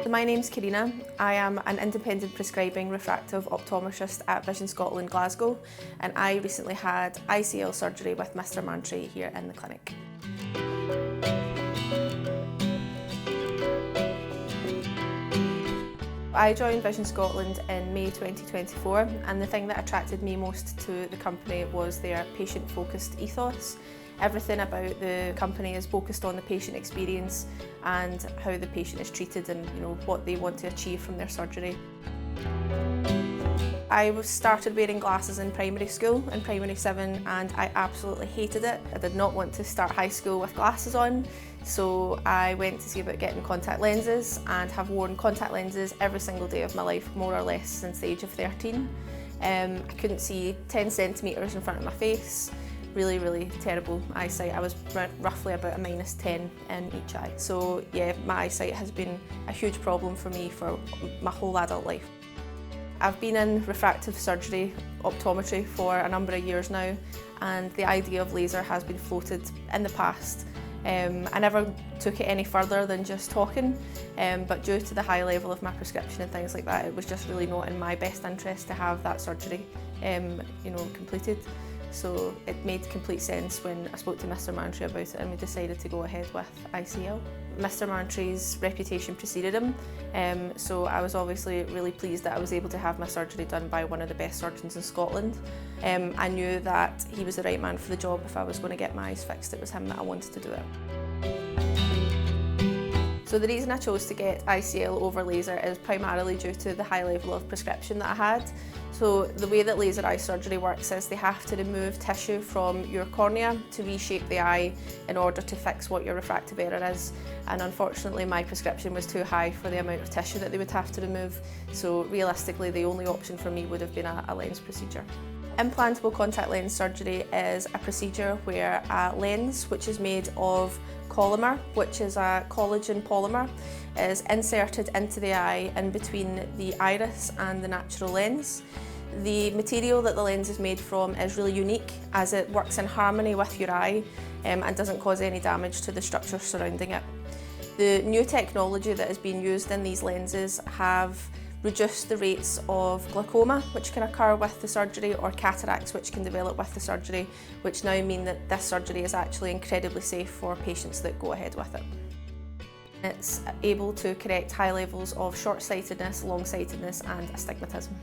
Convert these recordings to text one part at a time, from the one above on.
My name's Karina. I am an independent prescribing refractive optometrist at Vision Scotland, Glasgow, and I recently had ICL surgery with Mr. Mantry here in the clinic. I joined Vision Scotland in May 2024, and the thing that attracted me most to the company was their patient-focused ethos. Everything about the company is focused on the patient experience and how the patient is treated and what they want to achieve from their surgery. I started wearing glasses in primary school, in primary 7, and I absolutely hated it. I did not want to start high school with glasses on, so I went to see about getting contact lenses and have worn contact lenses every single day of my life, more or less, since the age of 13. I couldn't see 10 centimetres in front of my face. Really terrible eyesight. I was roughly about a -10 in each eye. So yeah, my eyesight has been a huge problem for me for my whole adult life. I've been in refractive surgery, optometry for a number of years now, and the idea of laser has been floated in the past. I never took it any further than just talking, but due to the high level of my prescription and things like that, it was just really not in my best interest to have that surgery completed. So it made complete sense when I spoke to Mr. Mantry about it and we decided to go ahead with ICL. Mr. Mantry's reputation preceded him, so I was obviously really pleased that I was able to have my surgery done by one of the best surgeons in Scotland. I knew that he was the right man for the job. If I was going to get my eyes fixed, it was him that I wanted to do it. So the reason I chose to get ICL over laser is primarily due to the high level of prescription that I had. So the way that laser eye surgery works is they have to remove tissue from your cornea to reshape the eye in order to fix what your refractive error is. And unfortunately my prescription was too high for the amount of tissue that they would have to remove. So realistically the only option for me would have been a lens procedure. Implantable contact lens surgery is a procedure where a lens, which is made of Collamer, which is a collagen polymer, is inserted into the eye in between the iris and the natural lens. The material that the lens is made from is really unique as it works in harmony with your eye and doesn't cause any damage to the structure surrounding it. The new technology that is being used in these lenses have reduced the rates of glaucoma, which can occur with the surgery, or cataracts, which can develop with the surgery, which now mean that this surgery is actually incredibly safe for patients that go ahead with it. It's able to correct high levels of short-sightedness, long-sightedness and astigmatism.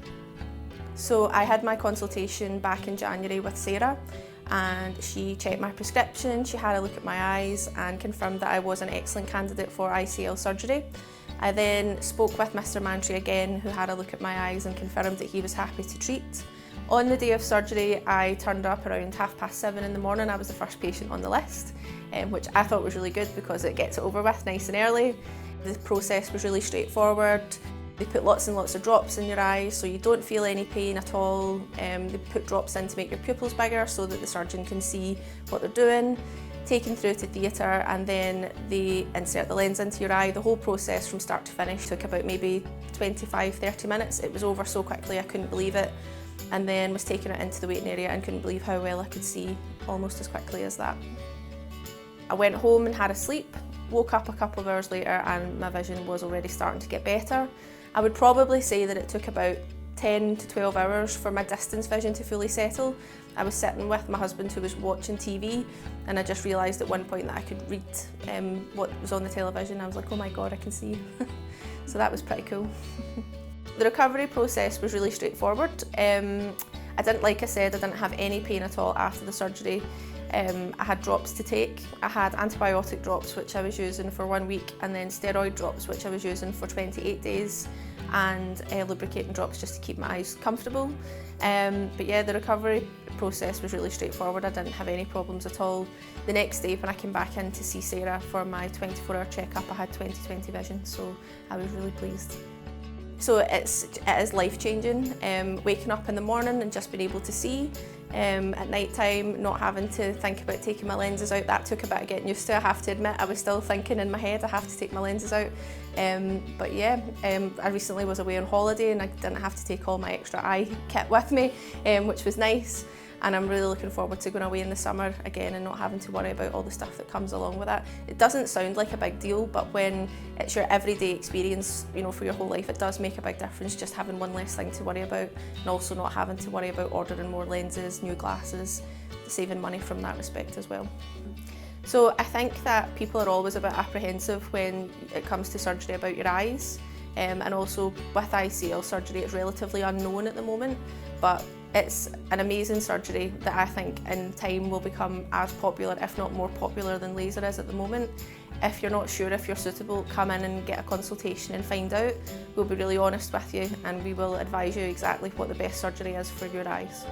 So I had my consultation back in January with Sarah, and she checked my prescription, she had a look at my eyes and confirmed that I was an excellent candidate for ICL surgery. I then spoke with Mr. Mantry again, who had a look at my eyes and confirmed that he was happy to treat. On the day of surgery, I turned up around 7:30 in the morning. I was the first patient on the list, which I thought was really good because it gets it over with nice and early. The process was really straightforward. They put lots and lots of drops in your eyes so you don't feel any pain at all. They put drops in to make your pupils bigger so that the surgeon can see what they're doing. Taken through to theatre, and then they insert the lens into your eye. The whole process from start to finish took about maybe 25-30 minutes. It was over so quickly I couldn't believe it, and then was taking it into the waiting area and couldn't believe how well I could see almost as quickly as that. I went home and had a sleep, woke up a couple of hours later and my vision was already starting to get better. I would probably say that it took about 10 to 12 hours for my distance vision to fully settle. I was sitting with my husband who was watching TV, and I just realised at one point that I could read what was on the television. I was like, oh my god, I can see. So that was pretty cool. The recovery process was really straightforward. Like I said, I didn't have any pain at all after the surgery. I had drops to take. I had antibiotic drops which I was using for 1 week, and then steroid drops which I was using for 28 days, and lubricating drops just to keep my eyes comfortable. But yeah, the recovery process was really straightforward. I didn't have any problems at all. The next day when I came back in to see Sarah for my 24-hour checkup, I had 20/20 vision, so I was really pleased. So it is life-changing, waking up in the morning and just being able to see. At night time, not having to think about taking my lenses out, that took a bit of getting used to. I have to admit, I was still thinking in my head I have to take my lenses out. But yeah, I recently was away on holiday and I didn't have to take all my extra eye kit with me, which was nice. and I'm really looking forward to going away in the summer again and not having to worry about all the stuff that comes along with that. It doesn't sound like a big deal, but when it's your everyday experience, you know, for your whole life, it does make a big difference just having one less thing to worry about, and also not having to worry about ordering more lenses, new glasses, saving money from that respect as well. So I think that people are always a bit apprehensive when it comes to surgery about your eyes, and also with ICL surgery it's relatively unknown at the moment, but it's an amazing surgery that I think in time will become as popular, if not more popular than laser is at the moment. If you're not sure if you're suitable, come in and get a consultation and find out. We'll be really honest with you and we will advise you exactly what the best surgery is for your eyes.